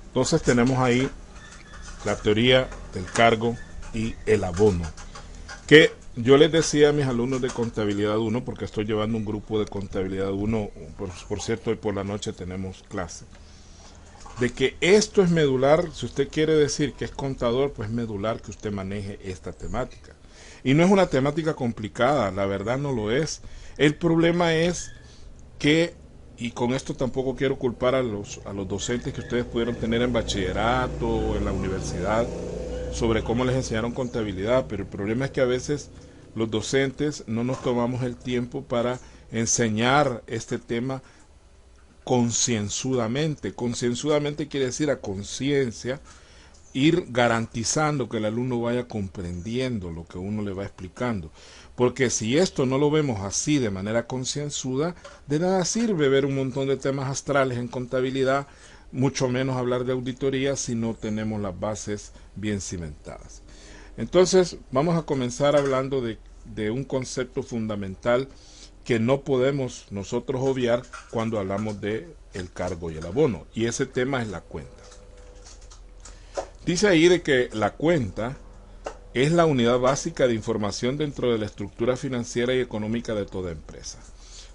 Entonces tenemos ahí la teoría del cargo y el abono, que yo les decía a mis alumnos de contabilidad uno, porque estoy llevando un grupo de contabilidad uno, por cierto, hoy por la noche tenemos clase, de que esto es medular. Si usted quiere decir que es contador, pues es medular que usted maneje esta temática. Y no es una temática complicada, la verdad no lo es. El problema es que, y con esto tampoco quiero culpar a los docentes que ustedes pudieron tener en bachillerato o en la universidad sobre cómo les enseñaron contabilidad, pero el problema es que a veces los docentes no nos tomamos el tiempo para enseñar este tema concienzudamente. Concienzudamente quiere decir a conciencia, ir garantizando que el alumno vaya comprendiendo lo que uno le va explicando. Porque si esto no lo vemos así de manera concienzuda, de nada sirve ver un montón de temas astrales en contabilidad, mucho menos hablar de auditoría si no tenemos las bases bien cimentadas. Entonces, vamos a comenzar hablando de un concepto fundamental que no podemos nosotros obviar cuando hablamos de el cargo y el abono, y ese tema es la cuenta. Dice ahí de que la cuenta es la unidad básica de información dentro de la estructura financiera y económica de toda empresa.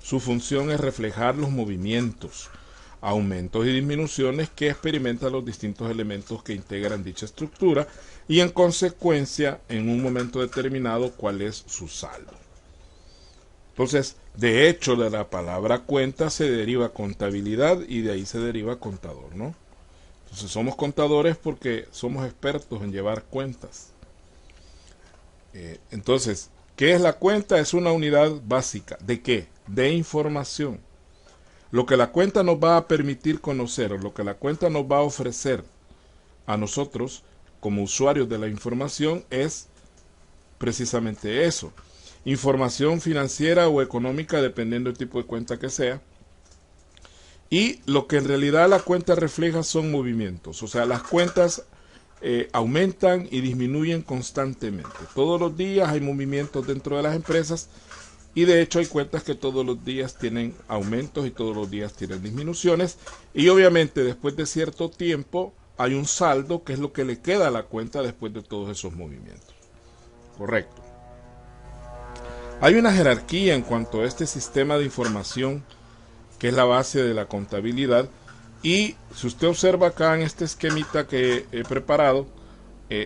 Su función es reflejar los movimientos, aumentos y disminuciones que experimentan los distintos elementos que integran dicha estructura y en consecuencia, en un momento determinado, cuál es su saldo. Entonces, de hecho, de la palabra cuenta se deriva contabilidad y de ahí se deriva contador, ¿no? Entonces somos contadores porque somos expertos en llevar cuentas. Entonces, ¿qué es la cuenta? Es una unidad básica. ¿De qué? De información. Lo que la cuenta nos va a permitir conocer, o lo que la cuenta nos va a ofrecer a nosotros como usuarios de la información es precisamente eso. Información financiera o económica, dependiendo del tipo de cuenta que sea. Y lo que en realidad la cuenta refleja son movimientos. O sea, las cuentas aumentan y disminuyen constantemente. Todos los días hay movimientos dentro de las empresas y de hecho hay cuentas que todos los días tienen aumentos y todos los días tienen disminuciones. Y obviamente después de cierto tiempo hay un saldo, que es lo que le queda a la cuenta después de todos esos movimientos. Correcto. Hay una jerarquía en cuanto a este sistema de información que es la base de la contabilidad. Y si usted observa acá en este esquemita que he preparado,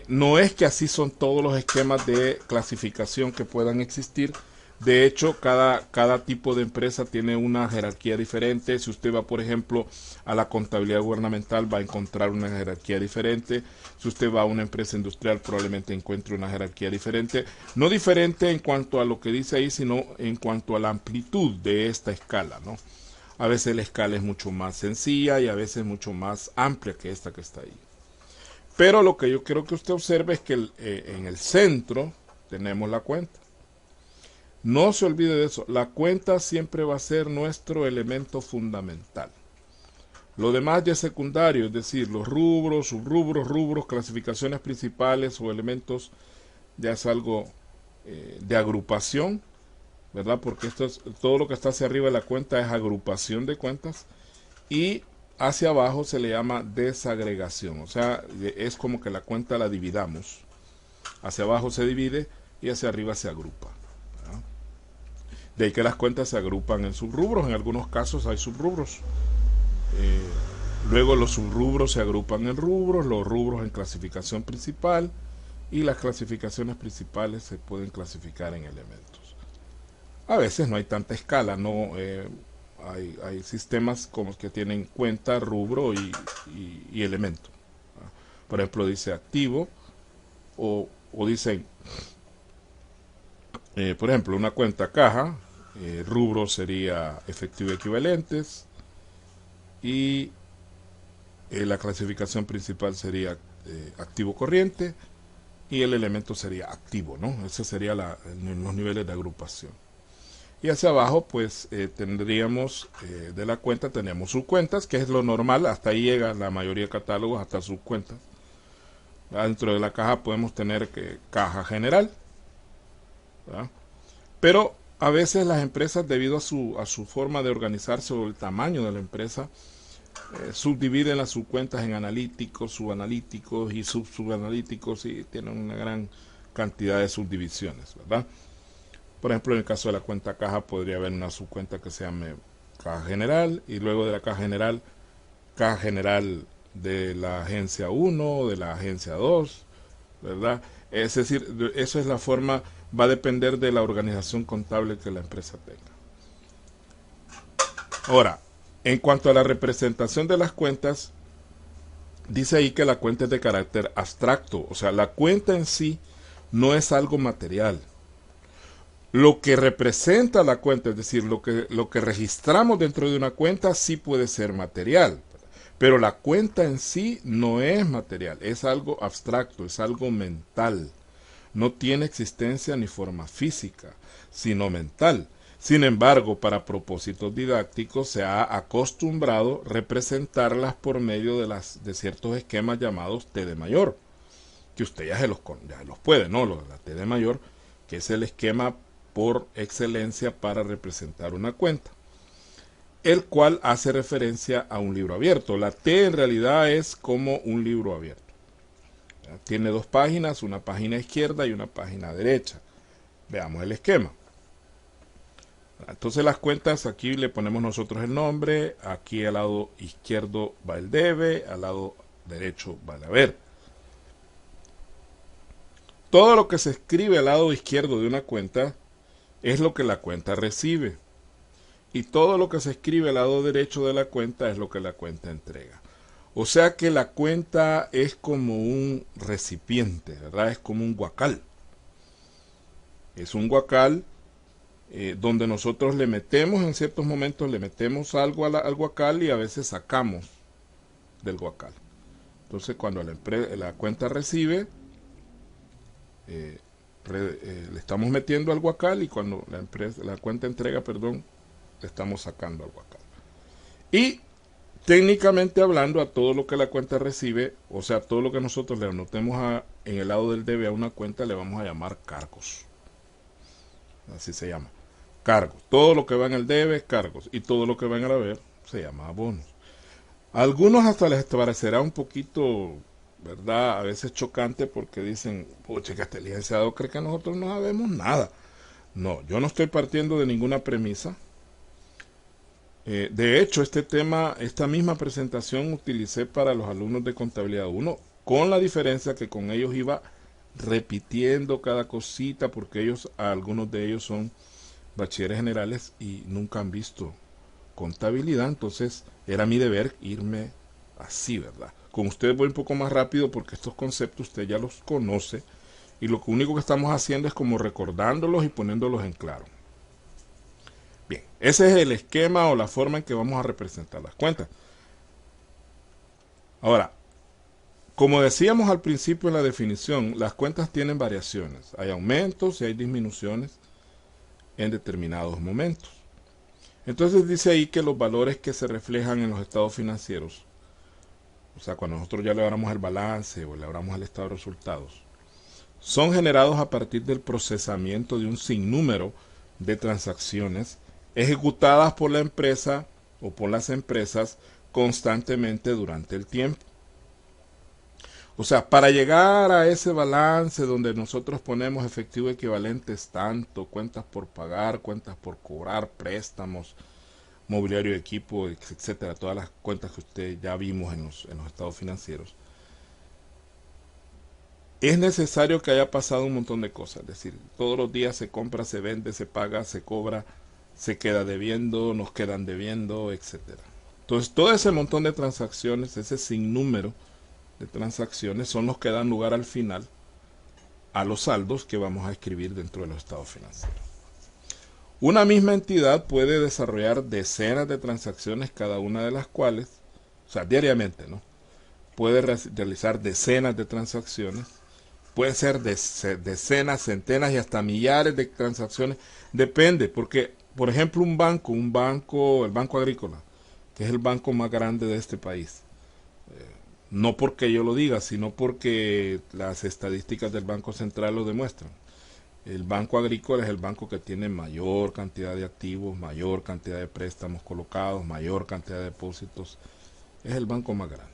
no es que así son todos los esquemas de clasificación que puedan existir. De hecho, cada tipo de empresa tiene una jerarquía diferente. Si usted va, por ejemplo, a la contabilidad gubernamental, va a encontrar una jerarquía diferente. Si usted va a una empresa industrial, probablemente encuentre una jerarquía diferente. No diferente en cuanto a lo que dice ahí, sino en cuanto a la amplitud de esta escala, ¿no? A veces la escala es mucho más sencilla y a veces mucho más amplia que esta que está ahí. Pero lo que yo quiero que usted observe es que en el centro tenemos la cuenta. No se olvide de eso. La cuenta siempre va a ser nuestro elemento fundamental. Lo demás ya es secundario, es decir, los rubros, subrubros, rubros, clasificaciones principales o elementos ya es algo de agrupación, ¿verdad? Porque esto es, todo lo que está hacia arriba de la cuenta es agrupación de cuentas y hacia abajo se le llama desagregación. O sea, es como que la cuenta la dividamos. Hacia abajo se divide y hacia arriba se agrupa. ¿Verdad? De ahí que las cuentas se agrupan en subrubros. En algunos casos hay subrubros. Eh, Luego los subrubros se agrupan en rubros, los rubros en clasificación principal y las clasificaciones principales se pueden clasificar en elementos. A veces no hay tanta escala, no hay sistemas como que tienen cuenta, rubro y elemento. Por ejemplo, dice activo o dicen, por ejemplo, una cuenta caja, rubro sería efectivo equivalentes y la clasificación principal sería activo corriente y el elemento sería activo, ¿no? Ese sería los niveles de agrupación. Y hacia abajo pues tendríamos de la cuenta, tenemos subcuentas, que es lo normal, hasta ahí llega la mayoría de catálogos, hasta subcuentas. Dentro de la caja podemos tener caja general, ¿verdad? Pero a veces las empresas, debido a su forma de organizarse o el tamaño de la empresa, subdividen las subcuentas en analíticos, subanalíticos y subanalíticos y tienen una gran cantidad de subdivisiones, ¿verdad? Por ejemplo, en el caso de la cuenta caja podría haber una subcuenta que se llame caja general y luego de la caja general de la agencia 1, de la agencia 2, ¿verdad? Es decir, eso es la forma, va a depender de la organización contable que la empresa tenga. Ahora, en cuanto a la representación de las cuentas, dice ahí que la cuenta es de carácter abstracto, o sea, la cuenta en sí no es algo material. Lo que representa la cuenta, es decir, lo que registramos dentro de una cuenta sí puede ser material, pero la cuenta en sí no es material, es algo abstracto, es algo mental. No tiene existencia ni forma física, sino mental. Sin embargo, para propósitos didácticos se ha acostumbrado representarlas por medio de ciertos esquemas llamados T de mayor, que usted ya los puede, ¿no? La T de mayor, que es el esquema por excelencia para representar una cuenta, el cual hace referencia a un libro abierto. La T en realidad es como un libro abierto. Tiene dos páginas, una página izquierda y una página derecha. Veamos el esquema. Entonces las cuentas, aquí le ponemos nosotros el nombre, aquí al lado izquierdo va el debe, al lado derecho va el haber. Todo lo que se escribe al lado izquierdo de una cuenta es lo que la cuenta recibe. Y todo lo que se escribe al lado derecho de la cuenta es lo que la cuenta entrega. O sea que la cuenta es como un recipiente, ¿verdad? Es como un guacal. Es un guacal donde nosotros le metemos, en ciertos momentos le metemos algo al guacal y a veces sacamos del guacal. Entonces cuando la cuenta recibe, le estamos metiendo al guacal y cuando la cuenta entrega, perdón, le estamos sacando al guacal. Y técnicamente hablando, a todo lo que la cuenta recibe, o sea, todo lo que nosotros le anotemos en el lado del debe a una cuenta, le vamos a llamar cargos. Así se llama. Cargos. Todo lo que va en el debe es cargos. Y todo lo que va en el haber se llama abonos. A algunos hasta les parecerá un poquito, ¿verdad? A veces chocante porque dicen, pucha, que este licenciado cree que nosotros no sabemos nada. No, yo no estoy partiendo de ninguna premisa. De hecho, esta misma presentación utilicé para los alumnos de contabilidad 1, con la diferencia que con ellos iba repitiendo cada cosita, porque algunos de ellos son bachilleres generales y nunca han visto contabilidad, entonces era mi deber irme así, ¿verdad? Con ustedes voy un poco más rápido porque estos conceptos usted ya los conoce y lo único que estamos haciendo es como recordándolos y poniéndolos en claro. Bien, ese es el esquema o la forma en que vamos a representar las cuentas. Ahora, como decíamos al principio en la definición, las cuentas tienen variaciones. Hay aumentos y hay disminuciones en determinados momentos. Entonces dice ahí que los valores que se reflejan en los estados financieros, o sea, cuando nosotros ya elaboramos el balance o elaboramos el estado de resultados, son generados a partir del procesamiento de un sinnúmero de transacciones ejecutadas por la empresa o por las empresas constantemente durante el tiempo. O sea, para llegar a ese balance donde nosotros ponemos efectivo equivalentes tanto, cuentas por pagar, cuentas por cobrar, préstamos, mobiliario de equipo, etcétera, todas las cuentas que usted ya vimos en los estados financieros, es necesario que haya pasado un montón de cosas. Es decir, todos los días se compra, se vende, se paga, se cobra, se queda debiendo, nos quedan debiendo, etcétera. Entonces, todo ese montón de transacciones, ese sinnúmero de transacciones son los que dan lugar al final a los saldos que vamos a escribir dentro de los estados financieros. Una misma entidad puede desarrollar decenas de transacciones, cada una de las cuales, o sea, diariamente, ¿no? Puede realizar decenas de transacciones, puede ser decenas, centenas y hasta millares de transacciones, depende, porque, por ejemplo, el Banco Agrícola, que es el banco más grande de este país, no porque yo lo diga, sino porque las estadísticas del Banco Central lo demuestran. El Banco Agrícola es el banco que tiene mayor cantidad de activos, mayor cantidad de préstamos colocados, mayor cantidad de depósitos Es el banco más grande.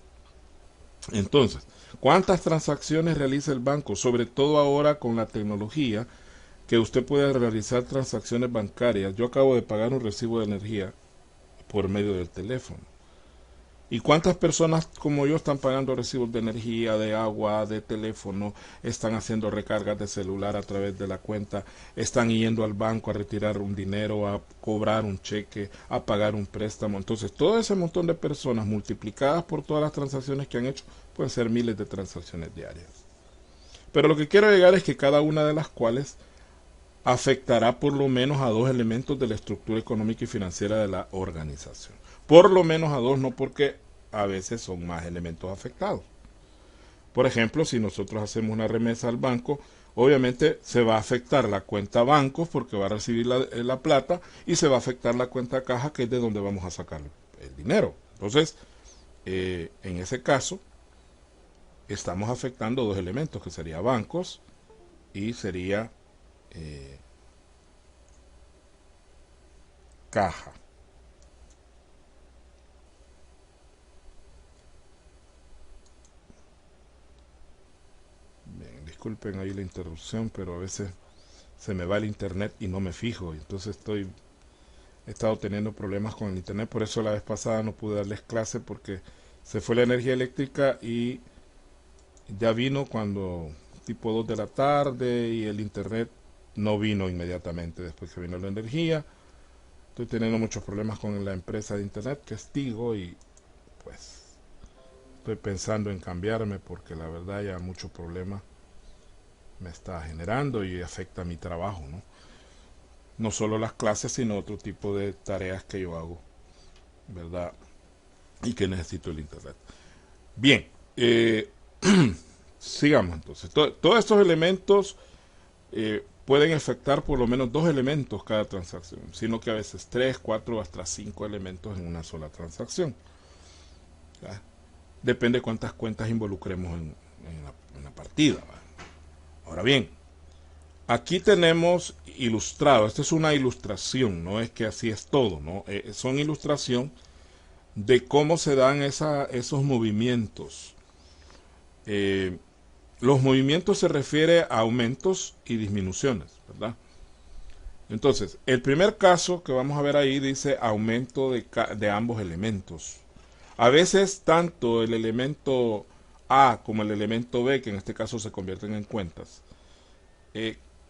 Entonces, ¿cuántas transacciones realiza el banco? Sobre todo ahora con la tecnología, que usted puede realizar transacciones bancarias. Yo acabo de pagar un recibo de energía por medio del teléfono. ¿Y cuántas personas como yo están pagando recibos de energía, de agua, de teléfono, están haciendo recargas de celular a través de la cuenta, están yendo al banco a retirar un dinero, a cobrar un cheque, a pagar un préstamo? Entonces, todo ese montón de personas multiplicadas por todas las transacciones que han hecho, pueden ser miles de transacciones diarias. Pero lo que quiero llegar es que cada una de las cuales afectará por lo menos a dos elementos de la estructura económica y financiera de la organización. Por lo menos a dos, no porque a veces son más elementos afectados. Por ejemplo, si nosotros hacemos una remesa al banco, obviamente se va a afectar la cuenta bancos porque va a recibir la plata, y se va a afectar la cuenta caja, que es de donde vamos a sacar el dinero. Entonces, en ese caso, estamos afectando dos elementos, que sería bancos y sería caja. Bien, disculpen ahí la interrupción, pero a veces se me va el internet y no me fijo, entonces he estado teniendo problemas con el internet. Por eso la vez pasada no pude darles clase, porque se fue la energía eléctrica y ya vino cuando tipo 2 de la tarde, y el internet no vino inmediatamente después que vino la energía. Estoy teniendo muchos problemas con la empresa de internet, que es Tigo, y pues estoy pensando en cambiarme, porque la verdad ya mucho problema me está generando y afecta mi trabajo, ¿no? No solo las clases, sino otro tipo de tareas que yo hago, ¿verdad? Y que necesito el internet. Bien, sigamos entonces. Todos estos elementos pueden afectar por lo menos dos elementos cada transacción, sino que a veces 3, 4, hasta 5 elementos en una sola transacción. ¿Ya? Depende de cuántas cuentas involucremos en la partida. ¿Va? Ahora bien, aquí tenemos ilustrado, esta es una ilustración, no es que así es todo, ¿no? Son ilustración de cómo se dan esos movimientos. Los movimientos se refiere a aumentos y disminuciones, ¿verdad? Entonces, el primer caso que vamos a ver ahí dice aumento de ambos elementos. A veces tanto el elemento A como el elemento B, que en este caso se convierten en cuentas,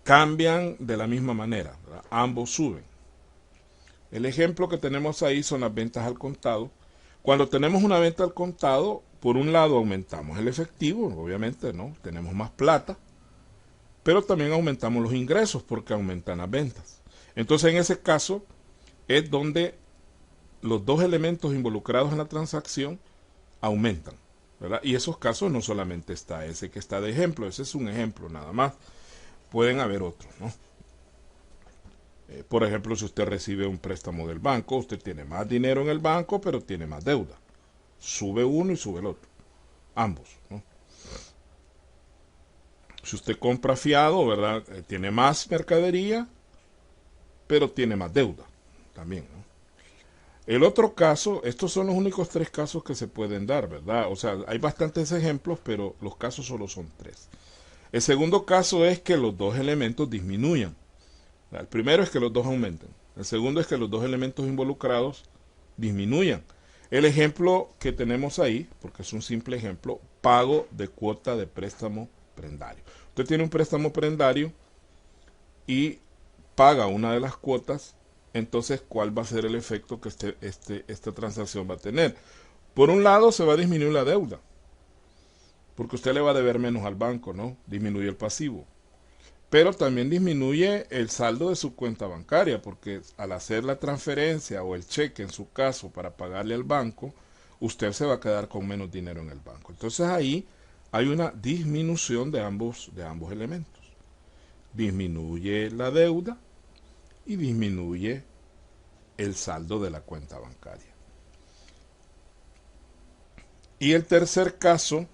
cambian de la misma manera, ¿verdad? Ambos suben. El ejemplo que tenemos ahí son las ventas al contado. Cuando tenemos una venta al contado, por un lado aumentamos el efectivo, obviamente, ¿no? Tenemos más plata, pero también aumentamos los ingresos porque aumentan las ventas. Entonces, en ese caso, es donde los dos elementos involucrados en la transacción aumentan, ¿verdad? Y esos casos no solamente está ese que está de ejemplo, ese es un ejemplo nada más. Pueden haber otros, ¿no? Por ejemplo, si usted recibe un préstamo del banco, usted tiene más dinero en el banco, pero tiene más deuda. Sube uno y sube el otro. Ambos, ¿no? Si usted compra fiado, ¿verdad? Tiene más mercadería, pero tiene más deuda también, ¿no? El otro caso, estos son los únicos tres casos que se pueden dar, ¿verdad? O sea, hay bastantes ejemplos, pero los casos solo son tres. El segundo caso es que los dos elementos disminuyan. El primero es que los dos aumenten. El segundo es que los dos elementos involucrados disminuyan. El ejemplo que tenemos ahí, porque es un simple ejemplo, pago de cuota de préstamo prendario. Usted tiene un préstamo prendario y paga una de las cuotas, entonces ¿cuál va a ser el efecto que esta transacción va a tener? Por un lado se va a disminuir la deuda, porque usted le va a deber menos al banco, ¿no? Disminuye el pasivo. Pero también disminuye el saldo de su cuenta bancaria, porque al hacer la transferencia o el cheque, en su caso, para pagarle al banco, usted se va a quedar con menos dinero en el banco. Entonces ahí hay una disminución de ambos elementos. Disminuye la deuda y disminuye el saldo de la cuenta bancaria. Y el tercer caso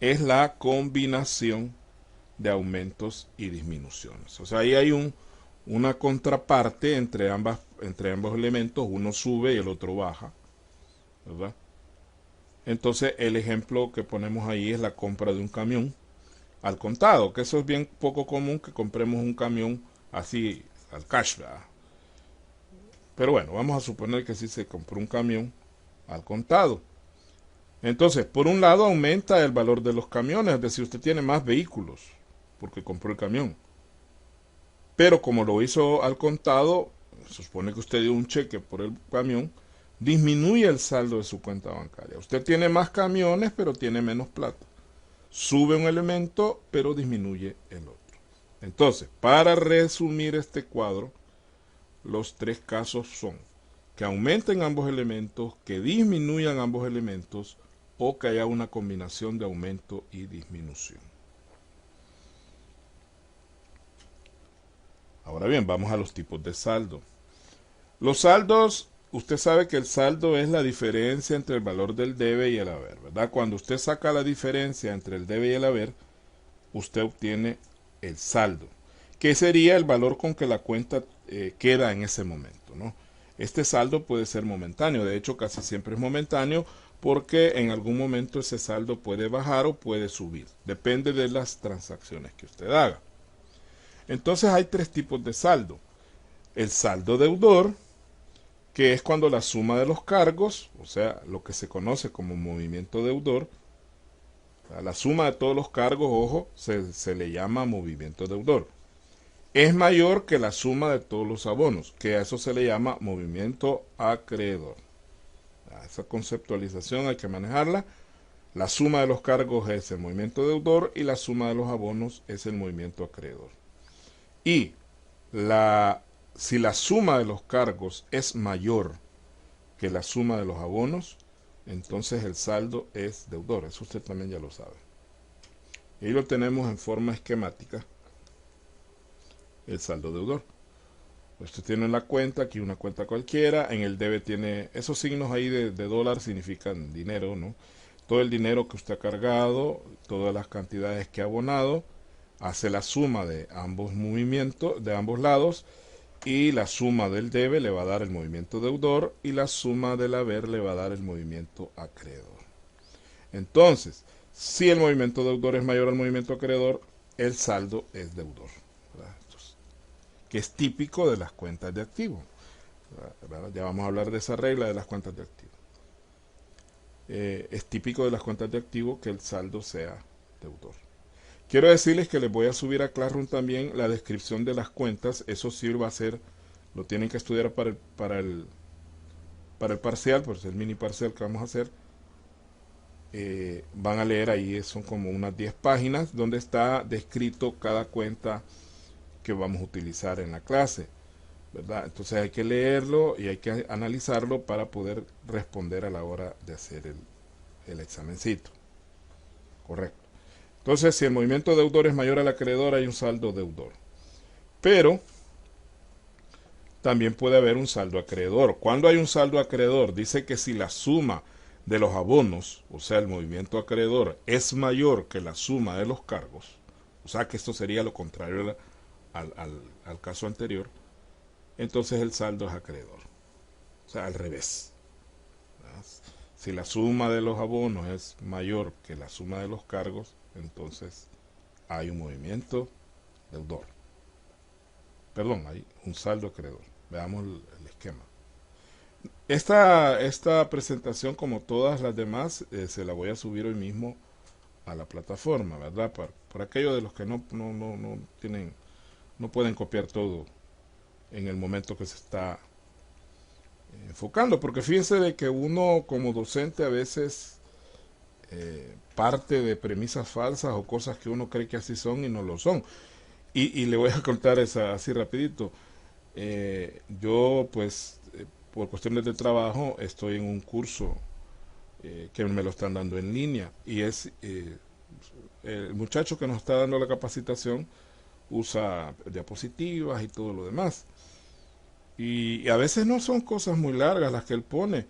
es la combinación de aumentos y disminuciones. O sea, ahí hay una contraparte entre ambos elementos, uno sube y el otro baja, ¿verdad? Entonces el ejemplo que ponemos ahí es la compra de un camión al contado, que eso es bien poco común que compremos un camión así al cash, ¿verdad? Pero bueno, vamos a suponer que sí se compró un camión al contado. Entonces, por un lado aumenta el valor de los camiones, es decir, usted tiene más vehículos porque compró el camión. Pero como lo hizo al contado, se supone que usted dio un cheque por el camión, disminuye el saldo de su cuenta bancaria. Usted tiene más camiones, pero tiene menos plata. Sube un elemento, pero disminuye el otro. Entonces, para resumir este cuadro, los tres casos son que aumenten ambos elementos, que disminuyan ambos elementos o que haya una combinación de aumento y disminución. Ahora bien, vamos a los tipos de saldo. Los saldos, usted sabe que el saldo es la diferencia entre el valor del debe y el haber, ¿verdad? Cuando usted saca la diferencia entre el debe y el haber, usted obtiene el saldo, que sería el valor con que la cuenta queda en ese momento, ¿no? Este saldo puede ser momentáneo, de hecho casi siempre es momentáneo porque en algún momento ese saldo puede bajar o puede subir, depende de las transacciones que usted haga. Entonces hay tres tipos de saldo. El saldo deudor, que es cuando la suma de los cargos, o sea, lo que se conoce como movimiento deudor, a la suma de todos los cargos, ojo, se le llama movimiento deudor. Es mayor que la suma de todos los abonos, que a eso se le llama movimiento acreedor. Esa conceptualización hay que manejarla. La suma de los cargos es el movimiento deudor y la suma de los abonos es el movimiento acreedor. Y si la suma de los cargos es mayor que la suma de los abonos, entonces el saldo es deudor. Eso usted también ya lo sabe. Y ahí lo tenemos en forma esquemática, el saldo deudor. Usted tiene la cuenta, aquí una cuenta cualquiera, en el debe tiene, esos signos ahí de dólar significan dinero, ¿no? Todo el dinero que usted ha cargado, todas las cantidades que ha abonado, hace la suma de ambos movimientos, de ambos lados, y la suma del debe le va a dar el movimiento deudor y la suma del haber le va a dar el movimiento acreedor. Entonces, si el movimiento deudor es mayor al movimiento acreedor, el saldo es deudor, entonces, que es típico de las cuentas de activo. Ya vamos a hablar de esa regla de las cuentas de activo. Es típico de las cuentas de activo que el saldo sea deudor. Quiero decirles que les voy a subir a Classroom también la descripción de las cuentas. Eso sí va a ser, lo tienen que estudiar para el parcial, pues el mini parcial que vamos a hacer. Van a leer ahí, son como unas 10 páginas donde está descrito cada cuenta que vamos a utilizar en la clase, ¿verdad? Entonces hay que leerlo y hay que analizarlo para poder responder a la hora de hacer el examencito. Correcto. Entonces, si el movimiento deudor es mayor al acreedor, hay un saldo deudor. Pero también puede haber un saldo acreedor. ¿Cuándo hay un saldo acreedor? Dice que si la suma de los abonos, o sea, el movimiento acreedor, es mayor que la suma de los cargos, o sea, que esto sería lo contrario al caso anterior, entonces el saldo es acreedor. O sea, al revés. Si la suma de los abonos es mayor que la suma de los cargos, entonces hay un movimiento deudor. Perdón, hay un saldo acreedor. Veamos el esquema. Esta presentación, como todas las demás, se la voy a subir hoy mismo a la plataforma, ¿verdad? Por aquello de los que no pueden copiar todo en el momento que se está enfocando, porque fíjense de que uno como docente a veces parte de premisas falsas o cosas que uno cree que así son y no lo son. Y le voy a contar así rapidito. Yo pues por cuestiones de trabajo estoy en un curso que me lo están dando en línea y es el muchacho que nos está dando la capacitación usa diapositivas y todo lo demás. Y a veces no son cosas muy largas las que él pone.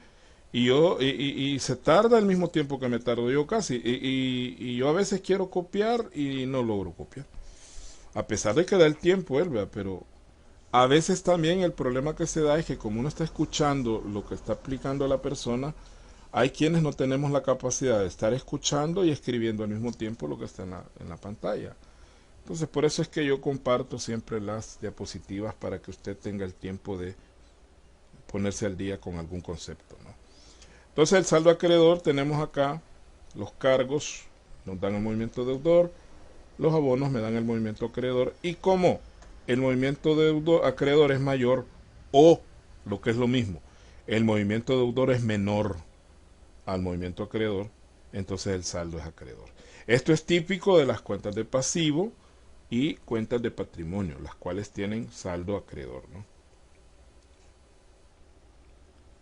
Y se tarda el mismo tiempo que me tardo yo casi. Y yo a veces quiero copiar y no logro copiar. A pesar de que da el tiempo él, ¿verdad? Pero a veces también el problema que se da es que como uno está escuchando lo que está explicando la persona, Hay quienes no tenemos la capacidad de estar escuchando y escribiendo al mismo tiempo lo que está en la pantalla. Entonces, por eso es que yo comparto siempre las diapositivas para que usted tenga el tiempo de ponerse al día con algún concepto, ¿no? Entonces, el saldo acreedor, tenemos acá los cargos, nos dan el movimiento deudor, los abonos me dan el movimiento acreedor, y como el movimiento deudor acreedor es mayor, o lo que es lo mismo, el movimiento deudor es menor al movimiento acreedor, entonces el saldo es acreedor. Esto es típico de las cuentas de pasivo y cuentas de patrimonio, las cuales tienen saldo acreedor, ¿no?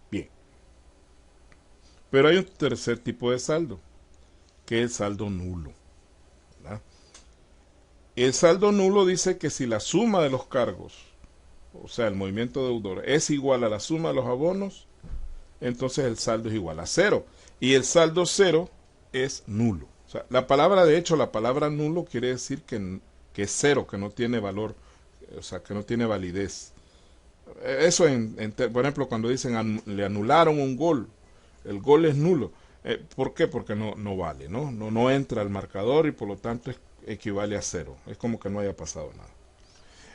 Bien. Pero hay un tercer tipo de saldo, que es el saldo nulo, ¿verdad? El saldo nulo dice que si la suma de los cargos, o sea, el movimiento deudor, es igual a la suma de los abonos, entonces el saldo es igual a cero. Y el saldo cero es nulo. O sea, la palabra, de hecho, la palabra nulo quiere decir que es cero, que no tiene valor, o sea, que no tiene validez. Eso, por ejemplo, cuando dicen le anularon un gol, el gol es nulo. ¿Por qué? Porque no vale, ¿no? No entra al marcador y por lo tanto equivale a cero. Es como que no haya pasado nada.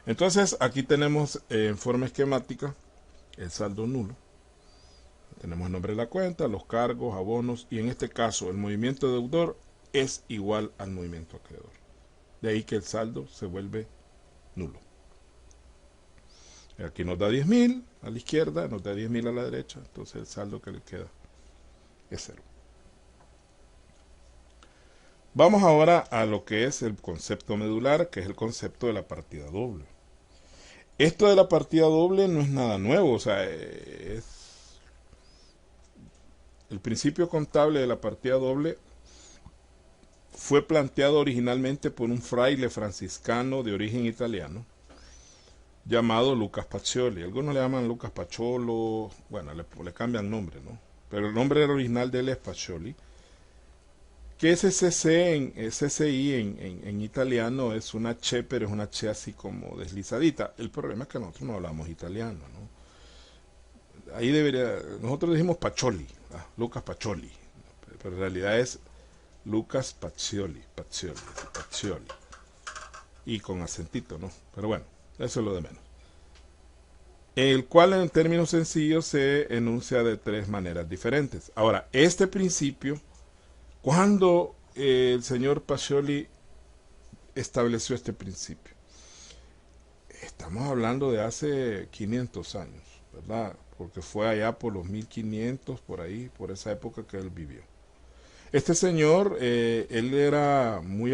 Entonces, aquí tenemos en forma esquemática el saldo nulo. Tenemos el nombre de la cuenta, los cargos, abonos, y en este caso el movimiento deudor es igual al movimiento acreedor. De ahí que el saldo se vuelve nulo. Aquí nos da 10.000 a la izquierda, nos da 10.000 a la derecha, entonces el saldo que le queda es cero. Vamos ahora a lo que es el concepto medular, que es el concepto de la partida doble. Esto de la partida doble no es nada nuevo, o sea, es el principio contable de la partida doble fue planteado originalmente por un fraile franciscano de origen italiano llamado Lucas Pacioli. Algunos le llaman Lucas Paciolo, bueno, le cambian nombre, ¿no? Pero el nombre original de él es Pacioli. Que ese CCI en italiano es una che, pero es una che así como deslizadita. El problema es que nosotros no hablamos italiano, ¿no? Ahí nosotros decimos Pacioli, Lucas Pacioli, pero en realidad es Lucas Pacioli, y con acentito, ¿no? Pero bueno, eso es lo de menos. El cual en términos sencillos se enuncia de tres maneras diferentes. Ahora, este principio, cuando el señor Pacioli estableció este principio, estamos hablando de hace 500 años, ¿verdad? Porque fue allá por los 1500, por ahí, por esa época que él vivió. Este señor, él era muy...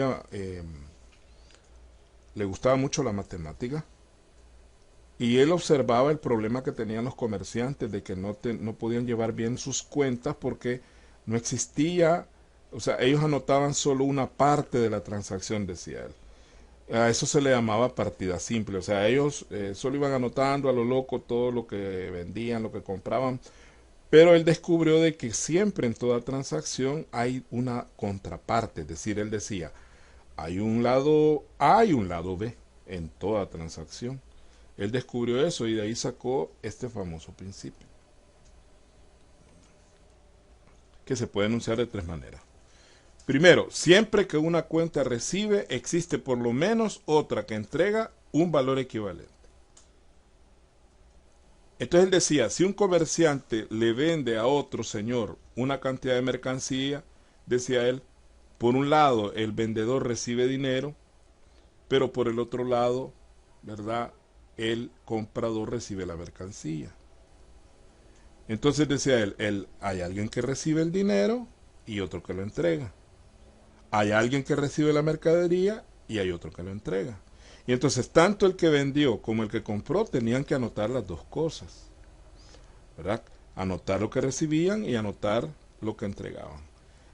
le gustaba mucho la matemática, y él observaba el problema que tenían los comerciantes de que no podían llevar bien sus cuentas porque no existía, o sea, ellos anotaban solo una parte de la transacción, decía él. A eso se le llamaba partida simple, o sea, ellos solo iban anotando a lo loco todo lo que vendían, lo que compraban, pero él descubrió de que siempre en toda transacción hay una contraparte, es decir, él decía, hay un lado A y un lado B en toda transacción. Él descubrió eso y de ahí sacó este famoso principio, que se puede enunciar de tres maneras. Primero, siempre que una cuenta recibe, existe por lo menos otra que entrega un valor equivalente. Entonces él decía, si un comerciante le vende a otro señor una cantidad de mercancía, decía él, por un lado el vendedor recibe dinero, pero por el otro lado, ¿verdad?, el comprador recibe la mercancía. Entonces decía él, hay alguien que recibe el dinero y otro que lo entrega. Hay alguien que recibe la mercadería y hay otro que lo entrega. Y entonces tanto el que vendió como el que compró tenían que anotar las dos cosas, ¿verdad? Anotar lo que recibían y anotar lo que entregaban.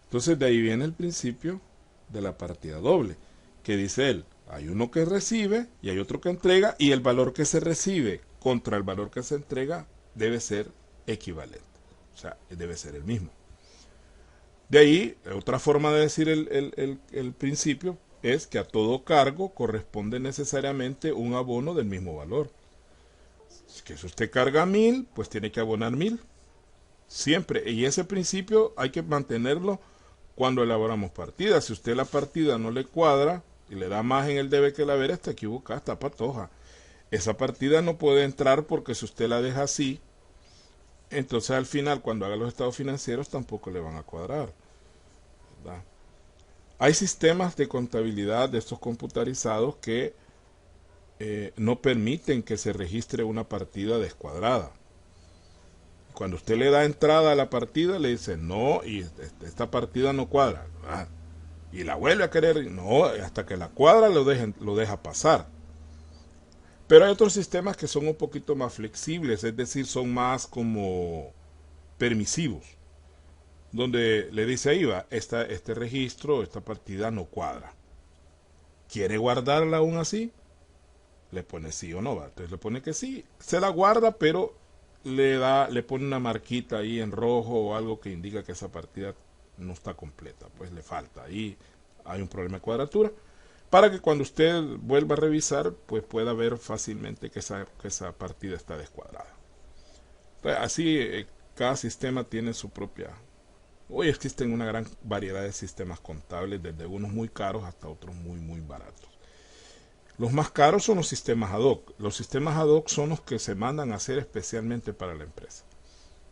Entonces de ahí viene el principio de la partida doble, que dice él, hay uno que recibe y hay otro que entrega, y el valor que se recibe contra el valor que se entrega debe ser equivalente, o sea, debe ser el mismo. De ahí, otra forma de decir el principio es que a todo cargo corresponde necesariamente un abono del mismo valor. Que si usted carga 1000, pues tiene que abonar 1000. Siempre. Y ese principio hay que mantenerlo cuando elaboramos partidas. Si usted la partida no le cuadra y le da más en el debe que el haber, está equivocada, está patoja. Esa partida no puede entrar porque si usted la deja así, entonces al final cuando haga los estados financieros tampoco le van a cuadrar, ¿verdad? Hay sistemas de contabilidad de estos computarizados que no permiten que se registre una partida descuadrada. Cuando usted le da entrada a la partida, le dice no, y esta partida no cuadra, ¿verdad? Y la vuelve a querer, no, hasta que la cuadra lo deja pasar. Pero hay otros sistemas que son un poquito más flexibles, es decir, son más como permisivos, donde le dice ahí va, este registro, esta partida no cuadra. ¿Quiere guardarla aún así? Le pone sí o no, ¿va? Entonces le pone que sí, se la guarda, pero le pone una marquita ahí en rojo o algo que indica que esa partida no está completa, pues le falta, ahí hay un problema de cuadratura, para que cuando usted vuelva a revisar, pues pueda ver fácilmente que esa partida está descuadrada. Entonces, así cada sistema tiene su propia. Hoy existen una gran variedad de sistemas contables, desde unos muy caros hasta otros muy baratos. Los más caros son los sistemas ad hoc. Los sistemas ad hoc son los que se mandan a hacer especialmente para la empresa.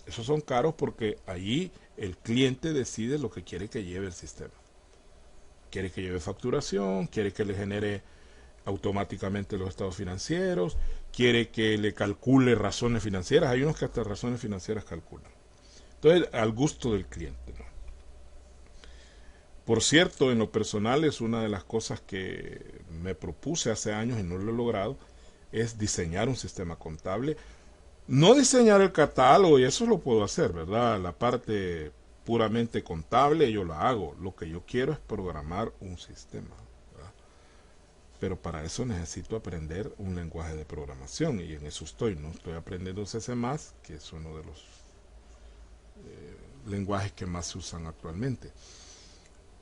Esos son caros porque allí el cliente decide lo que quiere que lleve el sistema. Quiere que lleve facturación, quiere que le genere automáticamente los estados financieros, quiere que le calcule razones financieras. Hay unos que hasta razones financieras calculan. Entonces, al gusto del cliente, ¿no? Por cierto, en lo personal es una de las cosas que me propuse hace años y no lo he logrado, es diseñar un sistema contable. No diseñar el catálogo, y eso lo puedo hacer, ¿verdad? La parte puramente contable yo la hago. Lo que yo quiero es programar un sistema, ¿verdad? Pero para eso necesito aprender un lenguaje de programación y en eso estoy, ¿no? Estoy aprendiendo C++, que es uno de los lenguajes que más se usan actualmente.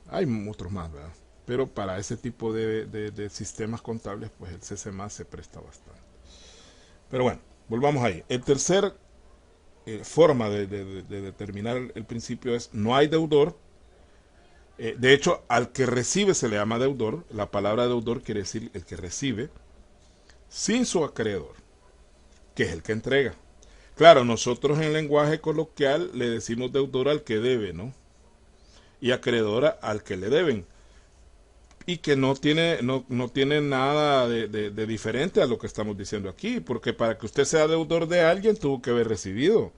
Hay otros más, ¿verdad? Pero para ese tipo de sistemas contables, pues el C++ se presta bastante. Pero bueno, volvamos ahí. El tercer forma de determinar el principio es no hay deudor. De hecho, al que recibe se le llama deudor. La palabra deudor quiere decir el que recibe, sin su acreedor, que es el que entrega. Claro, nosotros en lenguaje coloquial le decimos deudor al que debe, ¿no? Y acreedora al que le deben. Y que no tiene nada de diferente a lo que estamos diciendo aquí, porque para que usted sea deudor de alguien tuvo que haber recibido.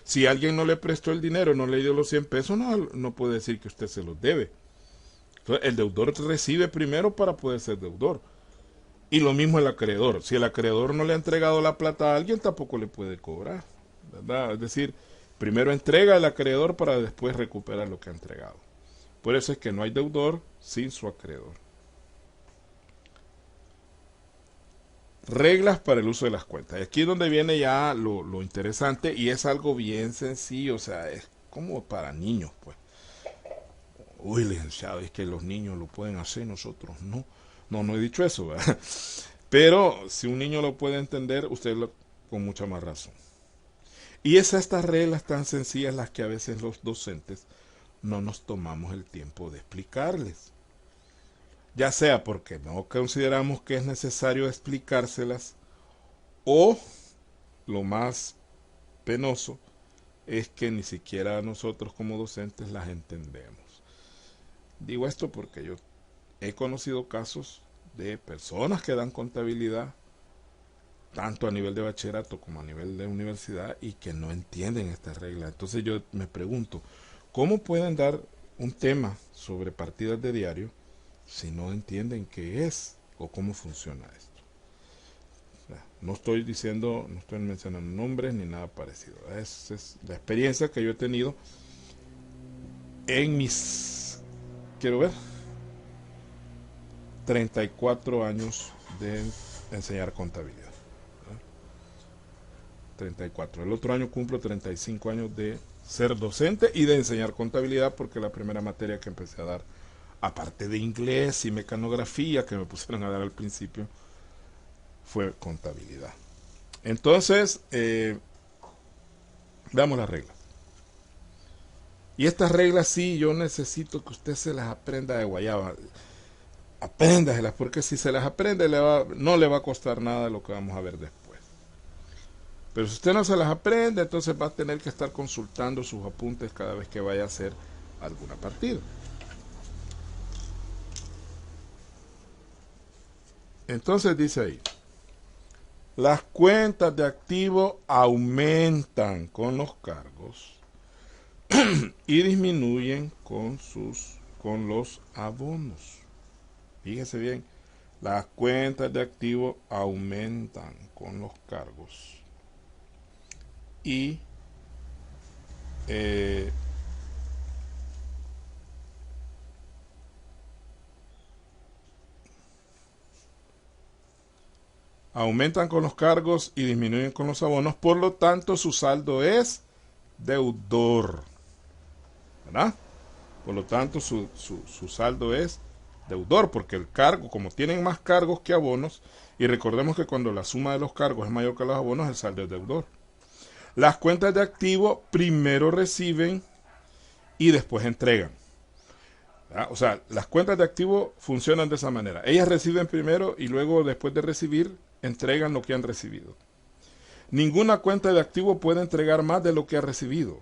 Si alguien no le prestó el dinero, no le dio los 100 pesos, no puede decir que usted se los debe. Entonces, el deudor recibe primero para poder ser deudor. Y lo mismo el acreedor. Si el acreedor no le ha entregado la plata a alguien, tampoco le puede cobrar, ¿verdad? Es decir, primero entrega el acreedor para después recuperar lo que ha entregado. Por eso es que no hay deudor sin su acreedor. Reglas para el uso de las cuentas. Y aquí es donde viene ya lo interesante y es algo bien sencillo, o sea, es como para niños, pues. Uy, licenciado, es que los niños lo pueden hacer, nosotros no. No he dicho eso, ¿verdad? Pero si un niño lo puede entender, con mucha más razón. Y es estas reglas tan sencillas las que a veces los docentes no nos tomamos el tiempo de explicarles. Ya sea porque no consideramos que es necesario explicárselas o, lo más penoso, es que ni siquiera nosotros como docentes las entendemos. Digo esto porque yo he conocido casos de personas que dan contabilidad, tanto a nivel de bachillerato como a nivel de universidad, y que no entienden estas reglas. Entonces yo me pregunto, ¿cómo pueden dar un tema sobre partidas de diario si no entienden qué es o cómo funciona esto? O sea, no estoy mencionando nombres ni nada parecido. Es la experiencia que yo he tenido en quiero ver, 34 años de enseñar contabilidad. 34. El otro año cumplo 35 años de ser docente y de enseñar contabilidad, porque la primera materia que empecé a dar, aparte de inglés y mecanografía que me pusieron a dar al principio, fue contabilidad. Entonces, veamos las reglas. Y estas reglas sí, yo necesito que usted se las aprenda de guayaba. Apréndaselas, porque si se las aprende no le va a costar nada lo que vamos a ver después. Pero si usted no se las aprende, entonces va a tener que estar consultando sus apuntes cada vez que vaya a hacer alguna partida. Entonces dice ahí, las cuentas de activo aumentan con los cargos y disminuyen con los abonos. Fíjese bien, las cuentas de activo aumentan con los cargos y aumentan con los cargos y disminuyen con los abonos, por lo tanto su saldo es deudor, ¿verdad? Por lo tanto su saldo es deudor, porque el cargo, como tienen más cargos que abonos, y recordemos que cuando la suma de los cargos es mayor que los abonos, el saldo es deudor. Las cuentas de activo primero reciben y después entregan. ¿verdad? O sea, las cuentas de activo funcionan de esa manera. Ellas reciben primero y luego, después de recibir, entregan lo que han recibido. Ninguna cuenta de activo puede entregar más de lo que ha recibido.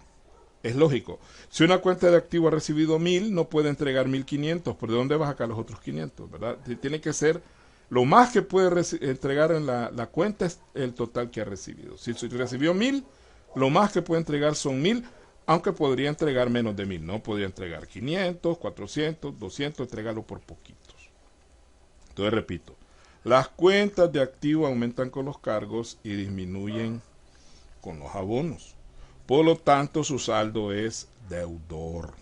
Es lógico. Si una cuenta de activo ha recibido 1000, no puede entregar 1500. ¿Por de dónde va a sacar los otros 500? ¿Verdad? Tiene que ser lo más que puede entregar en la cuenta es el total que ha recibido. Si recibió 1000, lo más que puede entregar son 1000, aunque podría entregar menos de 1000. No podría entregar 500, 400, 200, entregarlo por poquitos. Entonces repito, las cuentas de activo aumentan con los cargos y disminuyen con los abonos. Por lo tanto, su saldo es deudor.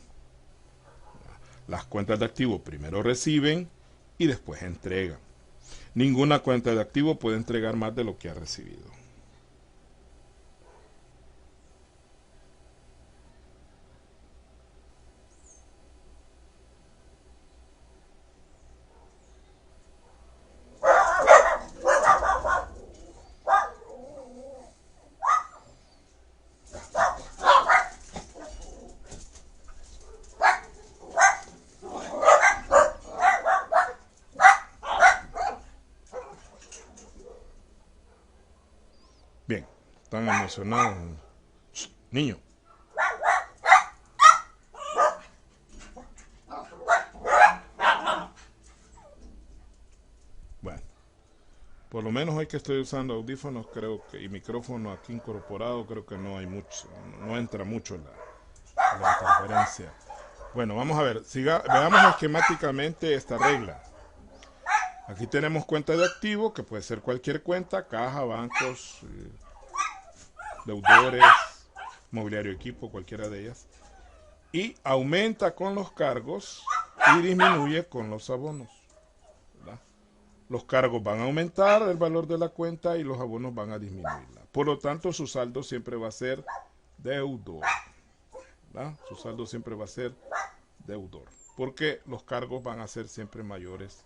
Las cuentas de activo primero reciben y después entregan. Ninguna cuenta de activo puede entregar más de lo que ha recibido. Bien, están emocionados. Niño. Bueno, por lo menos hoy que estoy usando audífonos, creo que, y micrófono aquí incorporado, creo que no hay mucho, no entra mucho la interferencia. Bueno, vamos a ver, veamos esquemáticamente esta regla. Aquí tenemos cuenta de activo, que puede ser cualquier cuenta, caja, bancos, deudores, mobiliario, equipo, cualquiera de ellas. Y aumenta con los cargos y disminuye con los abonos. ¿verdad? Los cargos van a aumentar el valor de la cuenta y los abonos van a disminuirla. Por lo tanto, su saldo siempre va a ser deudor. ¿verdad? Su saldo siempre va a ser deudor. Porque los cargos van a ser siempre mayores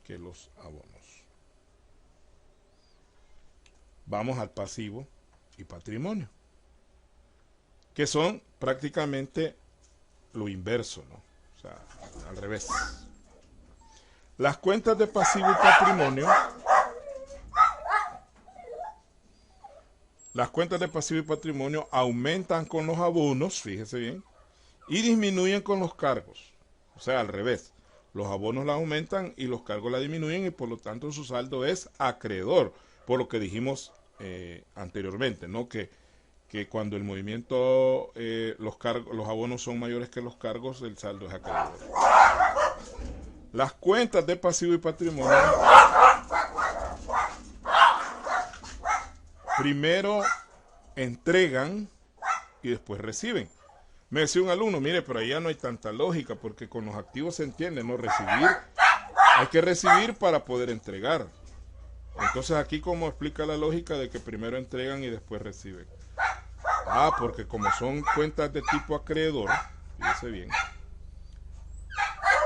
que los abonos. Vamos al pasivo y patrimonio, que son prácticamente lo inverso, ¿no? O sea, al revés. Las cuentas de pasivo y patrimonio, aumentan con los abonos, fíjese bien, y disminuyen con los cargos. O sea, al revés. Los abonos la aumentan y los cargos la disminuyen y por lo tanto su saldo es acreedor, por lo que dijimos anteriormente, ¿no? Que cuando el movimiento, los abonos son mayores que los cargos, el saldo es acreedor. Las cuentas de pasivo y patrimonio primero entregan y después reciben. Me decía un alumno, mire, pero ahí ya no hay tanta lógica, porque con los activos se entiende, no recibir. Hay que recibir para poder entregar. Entonces aquí como explica la lógica de que primero entregan y después reciben. Porque como son cuentas de tipo acreedor, fíjese bien,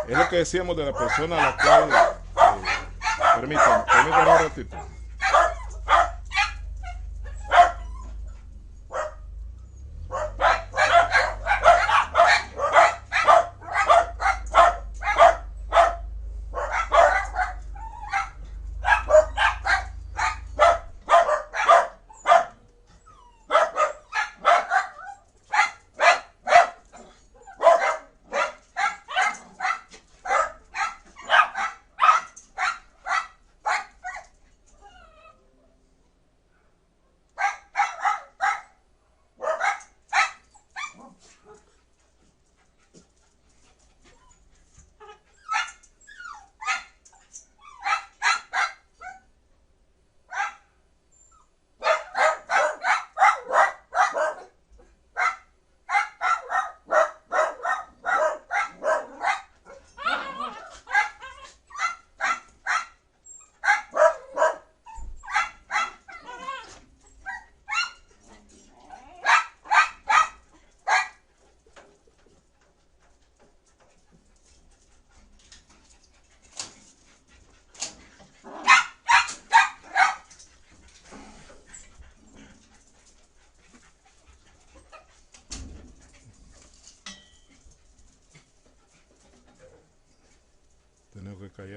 es lo que decíamos de la persona a la cual, permítanme un ratito.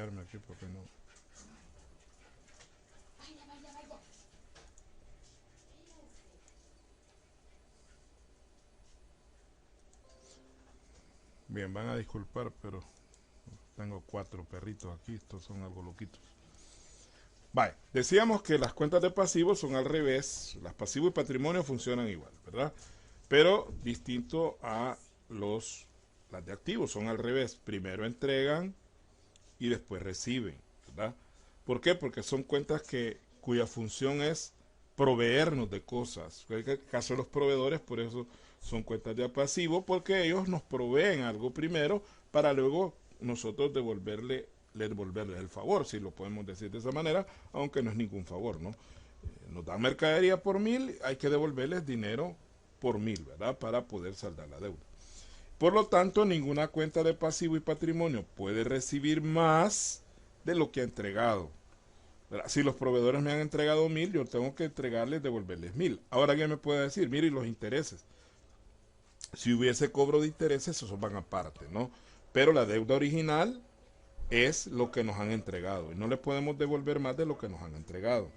distraerme aquí porque no. Bien, van a disculpar, pero tengo 4 perritos aquí, estos son algo loquitos. Vale, decíamos que las cuentas de pasivos son al revés, las pasivos y patrimonio funcionan igual, ¿verdad? Pero distinto a las de activos, son al revés, primero entregan y después reciben, ¿verdad? ¿Por qué? Porque son cuentas cuya función es proveernos de cosas. En el caso de los proveedores, por eso son cuentas de pasivo, porque ellos nos proveen algo primero para luego nosotros devolverles el favor, si lo podemos decir de esa manera, aunque no es ningún favor, ¿no? Nos dan mercadería por 1000, hay que devolverles dinero por 1000, ¿verdad? Para poder saldar la deuda. Por lo tanto, ninguna cuenta de pasivo y patrimonio puede recibir más de lo que ha entregado. Si los proveedores me han entregado 1000, yo tengo que entregarles, devolverles 1000. Ahora alguien me puede decir, mire, y los intereses. Si hubiese cobro de intereses, esos van aparte, ¿no? Pero la deuda original es lo que nos han entregado y no le podemos devolver más de lo que nos han entregado.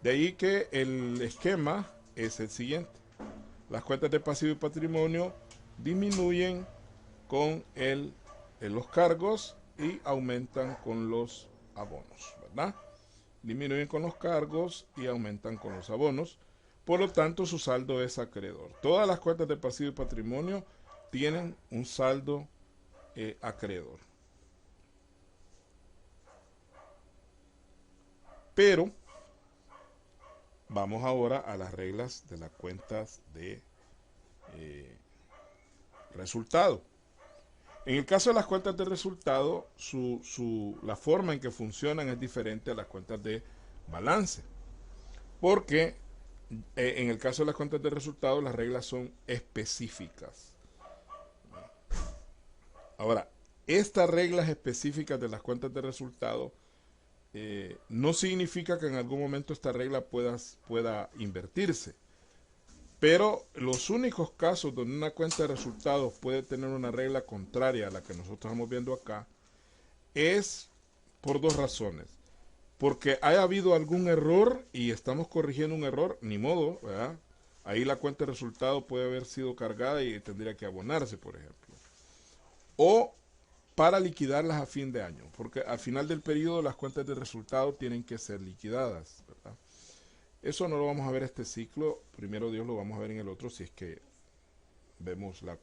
De ahí que el esquema es el siguiente. Las cuentas de pasivo y patrimonio disminuyen con los cargos y aumentan con los abonos, ¿verdad? Disminuyen con los cargos y aumentan con los abonos. Por lo tanto, su saldo es acreedor. Todas las cuentas de pasivo y patrimonio tienen un saldo acreedor. Pero vamos ahora a las reglas de las cuentas de resultado. En el caso de las cuentas de resultado, la forma en que funcionan es diferente a las cuentas de balance. Porque en el caso de las cuentas de resultado, las reglas son específicas. Ahora, estas reglas específicas de las cuentas de resultado no significa que en algún momento esta regla pueda invertirse. Pero los únicos casos donde una cuenta de resultados puede tener una regla contraria a la que nosotros estamos viendo acá es por 2 razones. Porque haya habido algún error y estamos corrigiendo un error, ni modo, ¿verdad? Ahí la cuenta de resultados puede haber sido cargada y tendría que abonarse, por ejemplo. O para liquidarlas a fin de año, porque al final del periodo las cuentas de resultados tienen que ser liquidadas, ¿verdad? Eso no lo vamos a ver este ciclo, primero Dios lo vamos a ver en el otro si es que vemos la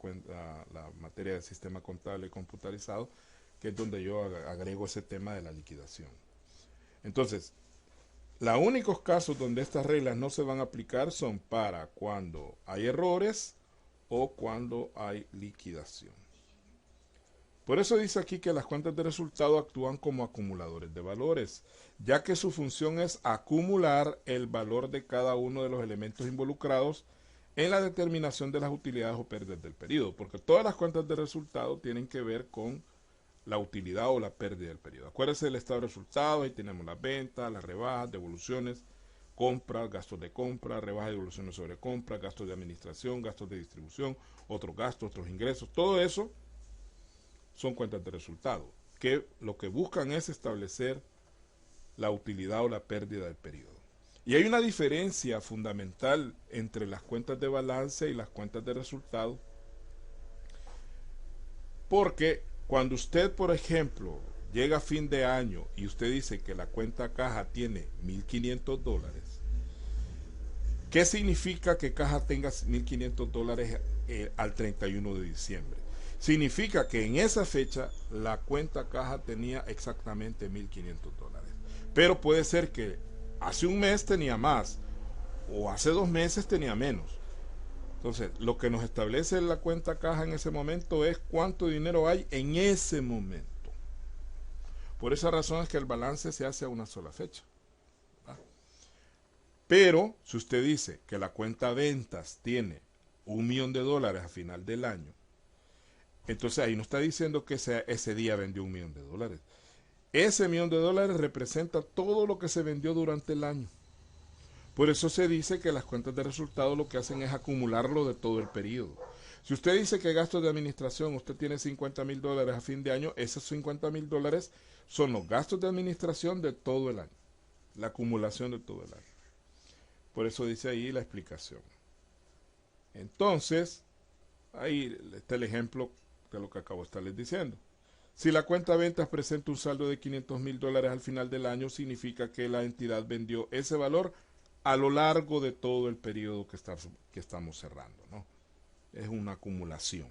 materia del sistema contable computarizado, que es donde yo agrego ese tema de la liquidación. Entonces, los únicos casos donde estas reglas no se van a aplicar son para cuando hay errores o cuando hay liquidación. Por eso dice aquí que las cuentas de resultado actúan como acumuladores de valores, ya que su función es acumular el valor de cada uno de los elementos involucrados en la determinación de las utilidades o pérdidas del periodo, porque todas las cuentas de resultado tienen que ver con la utilidad o la pérdida del periodo. Acuérdense del estado de resultados, ahí tenemos las ventas, las rebajas, devoluciones, compras, gastos de compra, rebajas y devoluciones sobre compras, gastos de administración, gastos de distribución, otros gastos, otros ingresos, todo eso son cuentas de resultado, que lo que buscan es establecer la utilidad o la pérdida del periodo. Y hay una diferencia fundamental entre las cuentas de balance y las cuentas de resultado, porque cuando usted, por ejemplo, llega a fin de año y usted dice que la cuenta caja tiene $1,500, ¿qué significa que caja tenga $1,500 al 31 de diciembre? Significa que en esa fecha la cuenta caja tenía exactamente $1,500. Pero puede ser que hace un mes tenía más o hace 2 meses tenía menos. Entonces, lo que nos establece la cuenta caja en ese momento es cuánto dinero hay en ese momento. Por esa razón es que el balance se hace a una sola fecha, ¿verdad? Pero si usted dice que la cuenta ventas tiene $1,000,000 a final del año, entonces ahí no está diciendo que ese día vendió $1,000,000. Ese $1,000,000 representa todo lo que se vendió durante el año. Por eso se dice que las cuentas de resultados lo que hacen es acumularlo de todo el periodo. Si usted dice que gastos de administración, usted tiene $50,000 a fin de año, esos $50,000 son los gastos de administración de todo el año, la acumulación de todo el año. Por eso dice ahí la explicación. Entonces, ahí está el ejemplo de lo que acabo de estarles diciendo. Si la cuenta de ventas presenta un saldo de $500,000 al final del año, significa que la entidad vendió ese valor a lo largo de todo el periodo que estamos cerrando, ¿no? Es una acumulación.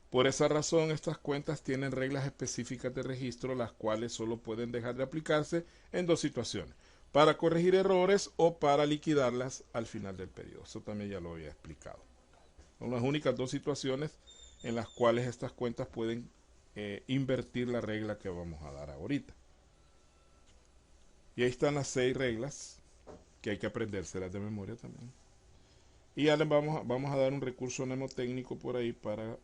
Por esa razón, estas cuentas tienen reglas específicas de registro, las cuales solo pueden dejar de aplicarse en dos situaciones: para corregir errores o para liquidarlas al final del periodo. Eso también ya lo había explicado. Son las únicas dos situaciones en las cuales estas cuentas pueden invertir la regla que vamos a dar ahorita. Y ahí están las 6 reglas que hay que aprendérselas de memoria también. Y ya les vamos a dar un recurso mnemotécnico por ahí para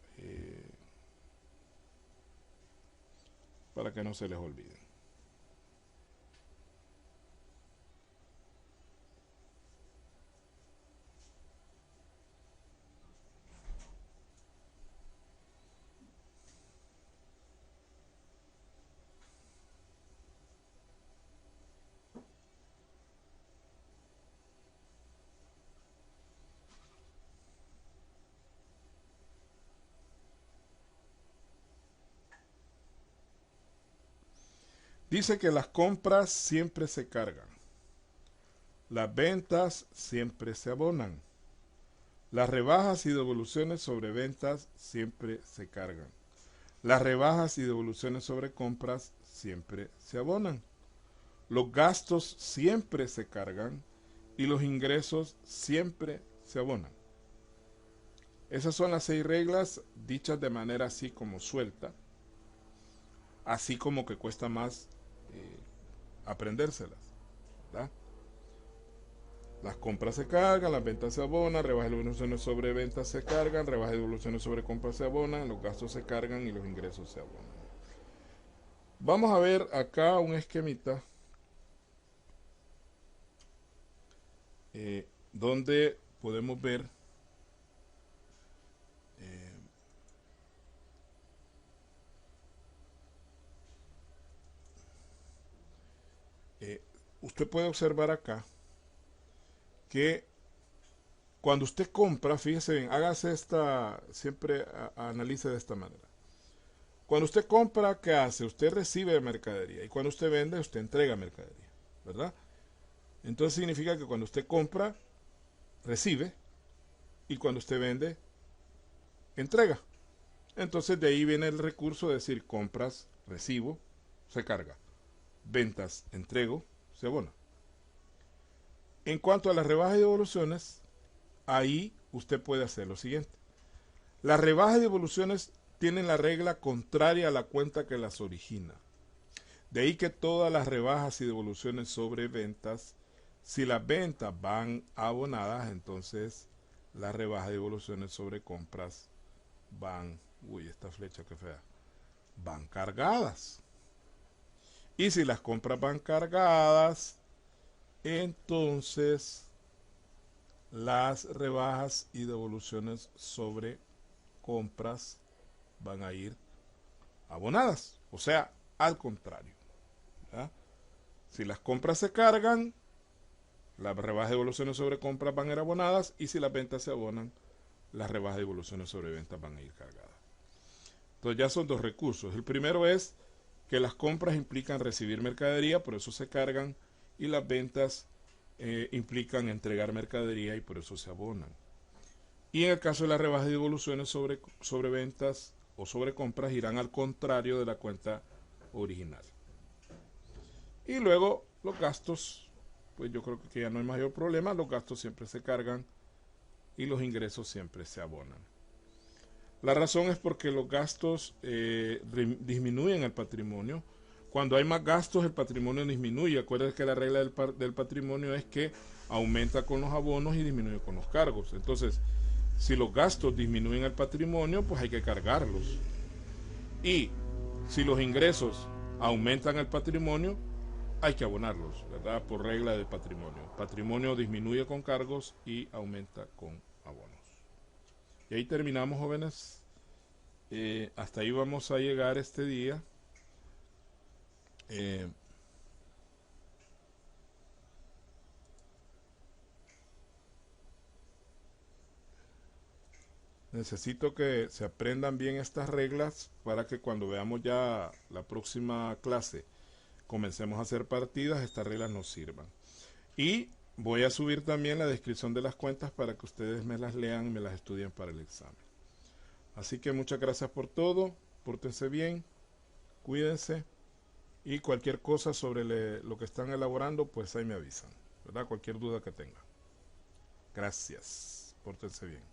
que no se les olviden. Dice que las compras siempre se cargan, las ventas siempre se abonan, las rebajas y devoluciones sobre ventas siempre se cargan, las rebajas y devoluciones sobre compras siempre se abonan, los gastos siempre se cargan y los ingresos siempre se abonan. Esas son las 6 reglas dichas de manera así como suelta, así como que cuesta más aprendérselas, ¿verdad? Las compras se cargan, las ventas se abonan, rebajas y devoluciones sobre ventas se cargan, rebajas y devoluciones sobre compras se abonan, los gastos se cargan y los ingresos se abonan. Vamos a ver acá un esquemita donde podemos ver usted puede observar acá que cuando usted compra, fíjese bien, hágase siempre analice de esta manera. Cuando usted compra, ¿qué hace? Usted recibe mercadería, y cuando usted vende, usted entrega mercadería, ¿verdad? Entonces significa que cuando usted compra, recibe, y cuando usted vende, entrega. Entonces de ahí viene el recurso de decir: compras, recibo, se carga; ventas, entrego, se abona. En cuanto a las rebajas y devoluciones, ahí usted puede hacer lo siguiente. Las rebajas y devoluciones tienen la regla contraria a la cuenta que las origina. De ahí que todas las rebajas y devoluciones sobre ventas, si las ventas van abonadas, entonces las rebajas y devoluciones sobre compras van, esta flecha que fea, van cargadas. Y si las compras van cargadas, entonces las rebajas y devoluciones sobre compras van a ir abonadas, o sea, al contrario, ¿verdad? Si las compras se cargan, las rebajas y devoluciones sobre compras van a ir abonadas, y si las ventas se abonan, las rebajas y devoluciones sobre ventas van a ir cargadas. Entonces ya son dos recursos. El primero es que las compras implican recibir mercadería, por eso se cargan, y las ventas implican entregar mercadería y por eso se abonan. Y en el caso de las rebajas y devoluciones sobre ventas o sobre compras, irán al contrario de la cuenta original. Y luego los gastos, pues yo creo que ya no hay mayor problema. Los gastos siempre se cargan y los ingresos siempre se abonan. La razón es porque los gastos disminuyen el patrimonio. Cuando hay más gastos, el patrimonio disminuye. Acuérdense que la regla del patrimonio es que aumenta con los abonos y disminuye con los cargos. Entonces, si los gastos disminuyen el patrimonio, pues hay que cargarlos. Y si los ingresos aumentan el patrimonio, hay que abonarlos, ¿verdad? Por regla del patrimonio. Patrimonio disminuye con cargos y aumenta con abonos. Y ahí terminamos, jóvenes. Hasta ahí vamos a llegar este día. Necesito que se aprendan bien estas reglas para que cuando veamos ya la próxima clase comencemos a hacer partidas, estas reglas nos sirvan. Y voy a subir también la descripción de las cuentas para que ustedes me las lean y me las estudien para el examen. Así que muchas gracias por todo, pórtense bien, cuídense y cualquier cosa sobre lo que están elaborando, pues ahí me avisan, ¿verdad? Cualquier duda que tengan. Gracias, pórtense bien.